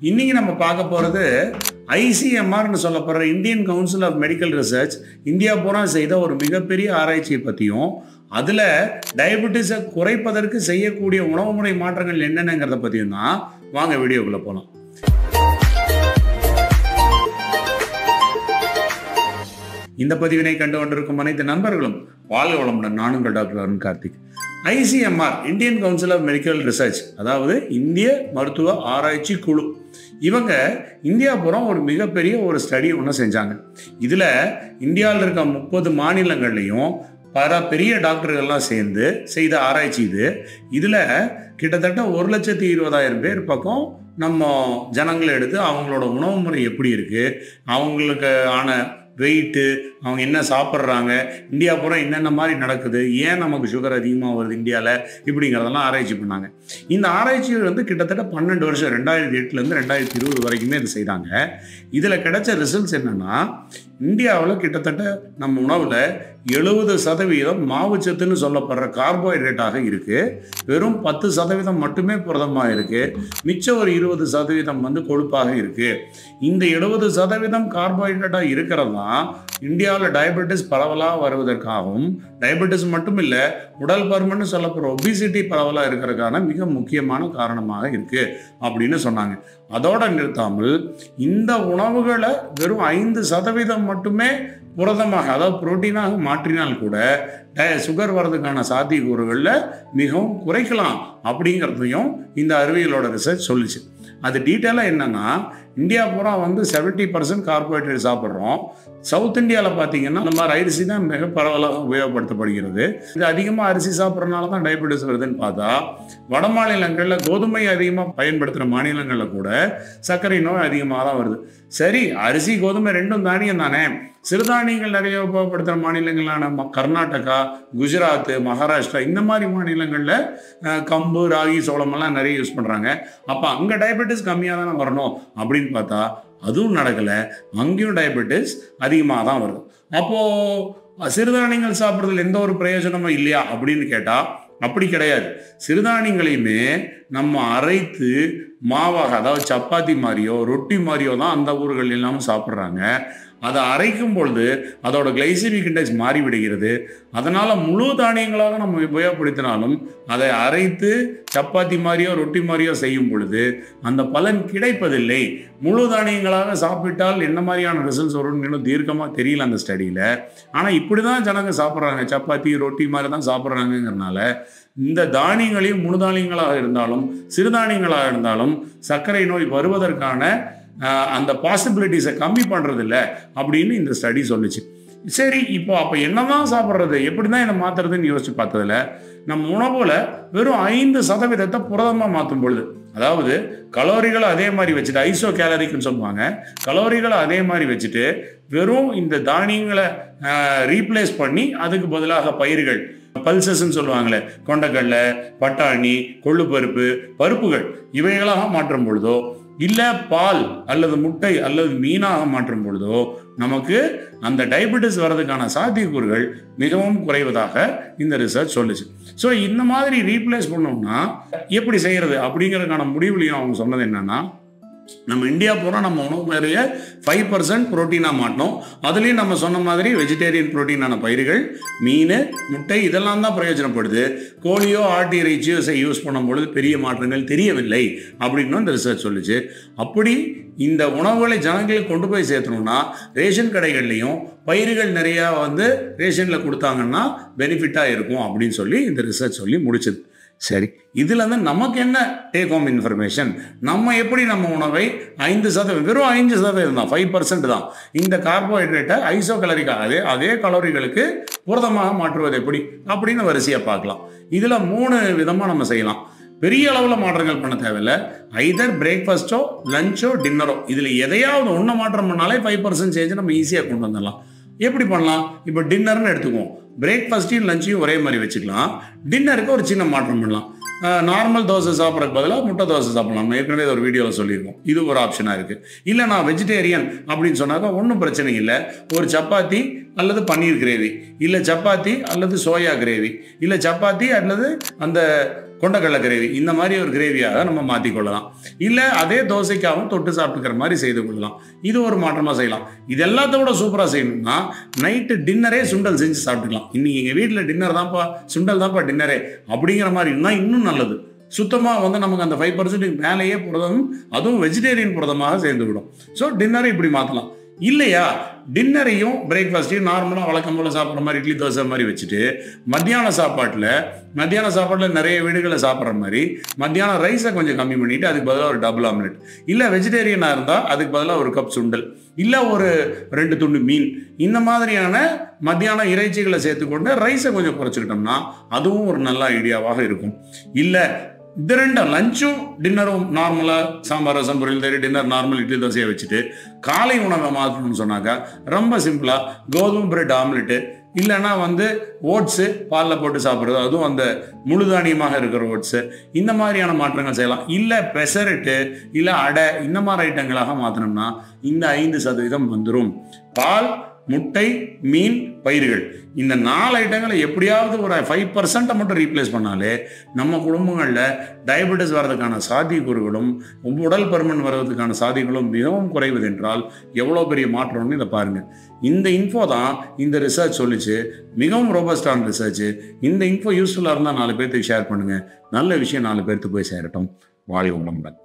இன்னைக்கு நம்ம பார்க்க போகிறது ஐசிஎம்ஆர்னு சொல்லப்படுற Indian council of medical research India பூரா செய்த ஒரு மிகப்பெரிய ஆராய்ச்சியை பற்றியும் அதில் டயபெட்டிஸை குறைப்பதற்கு செய்யக்கூடிய உணவு முறை மாற்றங்கள் என்னென்னங்கிறத பற்றியும் தான். வாங்க வீடியோக்குள்ளே போகலாம். இந்த பதிவினை கண்டு கொண்டிருக்கும் அனைத்து நண்பர்களும் வாழ்க வளமுடன். நான் உங்கள் doctor Arun Karthik. ICMR Indian council of medical research, அதாவது இந்திய மருத்துவ ஆராய்ச்சி குழு, இவங்க இந்தியா பூரா ஒரு மிகப்பெரிய ஒரு ஸ்டடி ஒன்று செஞ்சாங்க. இதில் இந்தியாவில் இருக்க 30 மாநிலங்கள்லையும் பல பெரிய டாக்டர்கள்லாம் சேர்ந்து செய்த ஆராய்ச்சி இது. இதில் கிட்டத்தட்ட 1,20,000 பேர் பக்கம் நம்ம ஜனங்களை எடுத்து அவங்களோட உணவு முறை எப்படி இருக்குது, அவங்களுக்கு ஆன வெயிட்டு, அவங்க என்ன சாப்பிட்றாங்க, இந்தியா பூரா என்னென்ன மாதிரி நடக்குது, ஏன் நமக்கு சுகர் அதிகமாக வருது இந்தியாவில், இப்படிங்கிறதெல்லாம் ஆராய்ச்சி பண்ணாங்க. இந்த ஆராய்ச்சி கிட்டத்தட்ட 12 வருஷம் 2008லேருந்து 2020 வரைக்குமே இது செய்தாங்க. இதில் கிடைச்ச ரிசல்ட்ஸ் என்னென்னா, இந்தியாவில் கிட்டத்தட்ட நம்ம உணவில் 70% மாவுச்சத்துன்னு சொல்லப்படுற கார்போஹைட்ரேட்டாக இருக்குது. வெறும் 10% மட்டுமே புரதமாக இருக்குது. மிச்சம் ஒரு 20% கொழுப்பாக இருக்குது. இந்த 70% கார்போஹைட்ரேட்டாக இருக்கிறது தான் இந்தியாவில் டயபெட்டிஸ் பரவலாக வருவதற்காகவும், டயபெட்டிஸ் மட்டும் இல்லை, உடல் பருமன்னு சொல்லப்படுற ஒபிசிட்டி பரவலாக இருக்கிறதுக்கான மிக முக்கியமான காரணமாக இருக்குது அப்படின்னு சொன்னாங்க. அதோடு நிறுத்தாமல் இந்த உணவுகளை வெறும் 5% மட்டுமே புரதமாக, அதாவது புரோட்டீனாக மாற்றினால் கூட சுகர் வர்றதுக்கான சாத்தியக்கூறுகளில் மிகவும் குறைக்கலாம் அப்படிங்கிறதையும் இந்த அறிவியலோட ரிசர்ச் சொல்லிச்சு. அது டீட்டெயிலாக என்னென்னா, இந்தியா பூரா 70% கார்போஹைட்ரேட் சாப்பிட்றோம். சவுத் இந்தியாவில் பார்த்தீங்கன்னா இந்த மாதிரி அரிசி தான் மிக பரவலாக உபயோகப்படுத்தப்படுகிறது. இது அதிகமாக அரிசி சாப்பிட்றதுனால தான் டயபெட்டிஸ் வருதுன்னு பார்த்தா, வட மாநிலங்களில் கோதுமை அதிகமாக பயன்படுத்துகிற மாநிலங்களில் கூட சர்க்கரை நோய் அதிகமாக தான் வருது. சரி, அரிசி கோதுமை ரெண்டும் தானியம் தானே. சிறுதானியங்கள் நிறைய உபயோகப்படுத்துகிற மாநிலங்களான கர்நாடகா, குஜராத், மகாராஷ்டிரா, இந்த மாதிரி மாநிலங்களில் கம்பு, ராகி, சோளமெல்லாம் நிறைய யூஸ் பண்ணுறாங்க. அப்போ அங்கே டயபெட்டிஸ் கம்மியாக தானே வரணும் அப்படின்னு பார்த்தா அதுவும் நடக்கலை. அங்கேயும் டயபெட்டிஸ் அதிகமாக தான் வருது. அப்போது சிறுதானியங்கள் சாப்பிட்றதுல எந்த ஒரு பிரயோஜனமும் இல்லையா அப்படின்னு கேட்டால் அப்படி கிடையாது. சிறுதானியங்களையுமே நம்ம அரைத்து மாவாக, அதாவது சப்பாத்தி மாதிரியோ ரொட்டி மாதிரியோ தான் அந்த ஊர்கள் எல்லாமே சாப்பிட்றாங்க. அதை அரைக்கும் பொழுது அதோட கிளைசிமிக் இண்டெக்ஸ் மாறிவிடுகிறது. அதனால் முழு தானியங்களாக நம்ம உபயோகப்படுத்தினாலும் அதை அரைத்து சப்பாத்தி மாதிரியோ ரொட்டி மாதிரியோ செய்யும் பொழுது அந்த பலன் கிடைப்பதில்லை. முழு தானியங்களாக சாப்பிட்டால் என்ன மாதிரியான ரிசல்ட்ஸ் வரும்னு இன்னும் தீர்க்கமாக தெரியல அந்த ஸ்டடியில். ஆனால் இப்படி தான் ஜனங்க சாப்பிட்றாங்க, சப்பாத்தி ரொட்டி மாதிரி தான் சாப்பிட்றாங்கங்கிறனால இந்த தானியங்களையும் முழு தானியங்களாக இருந்தாலும் சிறுதானியங்களாக இருந்தாலும் சர்க்கரை நோய் வருவதற்கான அந்த பாசிபிலிட்டிஸை கம்மி பண்ணுறதில்ல அப்படின்னு இந்த ஸ்டடி சொல்லிச்சு. சரி, இப்போ அப்போ என்னதான் சாப்பிட்றது, எப்படி தான் இதை மாற்றுறதுன்னு யோசிச்சு பார்த்ததில் நம்ம உணவில் வெறும் 5% புரதமாக மாற்றும் பொழுது, அதாவது கலோரிகளை அதே மாதிரி வச்சுட்டு, ஐசோ கேலரிக்குன்னு சொல்லுவாங்க, கலோரிகளை அதே மாதிரி வச்சுட்டு வெறும் இந்த தானியங்களை ரீப்ளேஸ் பண்ணி அதுக்கு பதிலாக பயிர்கள், பல்சஸ்ன்னு சொல்லுவாங்களே, கொண்டக்கடலை, பட்டாணி, கொள்ளுப்பருப்பு, பருப்புகள் இவைகளாக மாற்றும் பொழுதோ, இல்லை பால் அல்லது முட்டை அல்லது மீனாக மாற்றும் பொழுதோ நமக்கு அந்த டயபெட்டிஸ் வர்றதுக்கான சாத்தியக்கூறுகள் மிகவும் குறைவதாக இந்த ரிசர்ச் சொல்லுச்சு. ஸோ இந்த மாதிரி ரீப்ளேஸ் பண்ணோம்னா எப்படி செய்கிறது அப்படிங்கிறதுக்கான முடிவுலையும் அவங்க சொன்னது என்னென்னா, நம்ம இந்தியா பூரா நம்ம உணவு முறையை 5% புரோட்டீனாக மாட்டோம். அதுலேயும் நம்ம சொன்ன மாதிரி வெஜிடேரியன் புரோட்டீனான பயிர்கள், மீன், முட்டை இதெல்லாம் தான் பிரயோஜனப்படுது. கோழியோ ஆட்டு இறைச்சியோ யூஸ் பண்ணும்பொழுது பெரிய மாற்றங்கள் தெரியவில்லை அப்படின்னு இந்த ரிசர்ச் சொல்லிச்சு. அப்படி இந்த உணவுகளை ஜனங்களுக்கு கொண்டு போய் சேர்த்தணும்னா ரேஷன் கடைகள்லையும் பயிர்கள் நிறையா ரேஷனில் கொடுத்தாங்கன்னா பெனிஃபிட்டாக இருக்கும் அப்படின்னு சொல்லி இந்த ரிசர்ச் சொல்லி முடிச்சது. சரி, இதில் நமக்கு என்ன டேக் ஹோம் இன்ஃபர்மேஷன், நம்ம எப்படி நம்ம உணவை 5% வெறும் 5% தான், 5% தான் இந்த கார்போஹைட்ரேட்டை ஐசோ கலரிக்காக அதே கலோரிகளுக்கு புரதமாக மாற்றுவது எப்படி அப்படின்னு வரிசையாக பார்க்கலாம். இதில் 3 விதமாக நம்ம செய்யலாம். பெரிய அளவில் மாற்றங்கள் பண்ண தேவையில்லை. ஐதர் பிரேக்ஃபாஸ்ட்டோ, லஞ்சோ, டின்னரோ, இதில் எதையாவது ஒன்று மாற்றம் பண்ணாலே 5% சேஞ்சு நம்ம ஈஸியாக கொண்டு வந்துடலாம். எப்படி பண்ணலாம்? இப்போ டின்னர்னு எடுத்துக்குவோம். பிரேக்ஃபாஸ்ட்டையும் லஞ்சையும் ஒரே மாதிரி வச்சுக்கலாம். டின்னருக்கு ஒரு சின்ன மாற்றம் பண்ணலாம். நார்மல் தோசை சாப்பிட்றதுக்கு பதிலாக முட்டை தோசை சாப்பிடலாம். நம்ம ஏற்கனவே ஒரு வீடியோவில் சொல்லியிருக்கோம். இது ஒரு ஆப்ஷனாக இருக்குது. இல்லை நான் வெஜிடேரியன் அப்படின்னு சொன்னாக்கா ஒன்றும் பிரச்சனை இல்லை. ஒரு சப்பாத்தி அல்லது பன்னீர் கிரேவி, இல்லை சப்பாத்தி அல்லது சோயா கிரேவி, இல்லை சப்பாத்தி அல்லது அந்த கொண்டக்கடலை கிரேவி இந்த மாதிரி ஒரு கிரேவியாக நம்ம மாற்றிக்கொள்ளலாம். இல்லை அதே தோசைக்காகவும் தொட்டு சாப்பிட்டுக்கிற மாதிரி செய்து கொள்ளலாம். இது ஒரு மாற்றமாக செய்யலாம். இது எல்லாத்த விட சூப்பராக செய்யணும்னா நைட்டு டின்னரே சுண்டல் செஞ்சு சாப்பிட்டுக்கலாம். இன்னைக்கு எங்கள் வீட்டில் டின்னர் தான்ப்பா, சுண்டல் தான்ப்பா டின்னரே அப்படிங்கிற மாதிரி இருந்தால் இன்னும் நல்லது. சுத்தமாக வந்து நமக்கு அந்த 5% மேலேயே புரதம், அதுவும் வெஜிடேரியன் புரதமாக சேர்ந்து விடும். ஸோ டின்னரை இப்படி மாற்றலாம். இல்லையா டின்னரையும் பிரேக்ஃபாஸ்ட்டையும் நார்மலாக வழக்கம் போல் சாப்பிட்ற மாதிரி இட்லி தோசை மாதிரி வச்சுட்டு மத்தியான சாப்பாட்டில் நிறைய வீடுகளில் சாப்பிட்ற மாதிரி மத்தியானம் ரைஸை கொஞ்சம் கம்மி பண்ணிவிட்டு அதுக்கு பதிலாக ஒரு டபுள் ஆம்லெட், இல்லை வெஜிடேரியனாக இருந்தால் அதுக்கு பதிலாக ஒரு கப் சுண்டல், இல்லை ஒரு 2 துண்டு மீன், இந்த மாதிரியான மத்தியான இறைச்சிகளை சேர்த்துக்கொண்டு ரைஸை கொஞ்சம் குறைச்சிக்கிட்டோம்னா அதுவும் ஒரு நல்ல ஐடியாவாக இருக்கும். இல்லை இது ரெண்டும் லஞ்சும் டின்னரும் நார்மலாக சாம்பார் ரசம் பொரியல் தயிர், டின்னர் நார்மல் இட்லி தோசையை வச்சுட்டு காலை உணவை மாற்றணும்னு சொன்னாக்கா ரொம்ப சிம்பிளாக கோதுமை பிரெட் ஆம்லெட்டு, இல்லைன்னா வந்து ஓட்ஸு பாலில் போட்டு சாப்பிட்றது, அதுவும் அந்த முழுதானியமாக இருக்கிற ஓட்ஸு, இந்த மாதிரியான மாற்றங்கள் செய்யலாம். இல்லை பெசரட்டு, இல்லை அடை, இந்த மாதிரி ஐட்டங்களாக மாற்றினோம்னா இந்த 5% வந்துடும். பால், முட்டை, மீன், பயிர்கள், இந்த 4 ஐட்டங்களை எப்படியாவது ஒரு 5% மட்டும் ரீப்ளேஸ் பண்ணாலே நம்ம குடும்பங்களில் டயபெட்டிஸ் வர்றதுக்கான சாத்தியக்கூறுகளும் உடல் பருமன் வர்றதுக்கான சாத்தியங்களும் மிகவும் குறைவது என்றால் எவ்வளோ பெரிய மாற்றம்னு இதை பாருங்கள். இந்த இன்ஃபோ தான் இந்த ரிசர்ச் சொல்லிச்சு. மிகவும் ரோபஸ்டான ரிசர்ச். இந்த இன்ஃபோ யூஸ்ஃபுல்லாக இருந்தால் 4 பேர்த்துக்கு ஷேர் பண்ணுங்கள். நல்ல விஷயம் 4 பேர்த்துக்கு போய் சேரட்டும். வாழ்க வளமுடன்.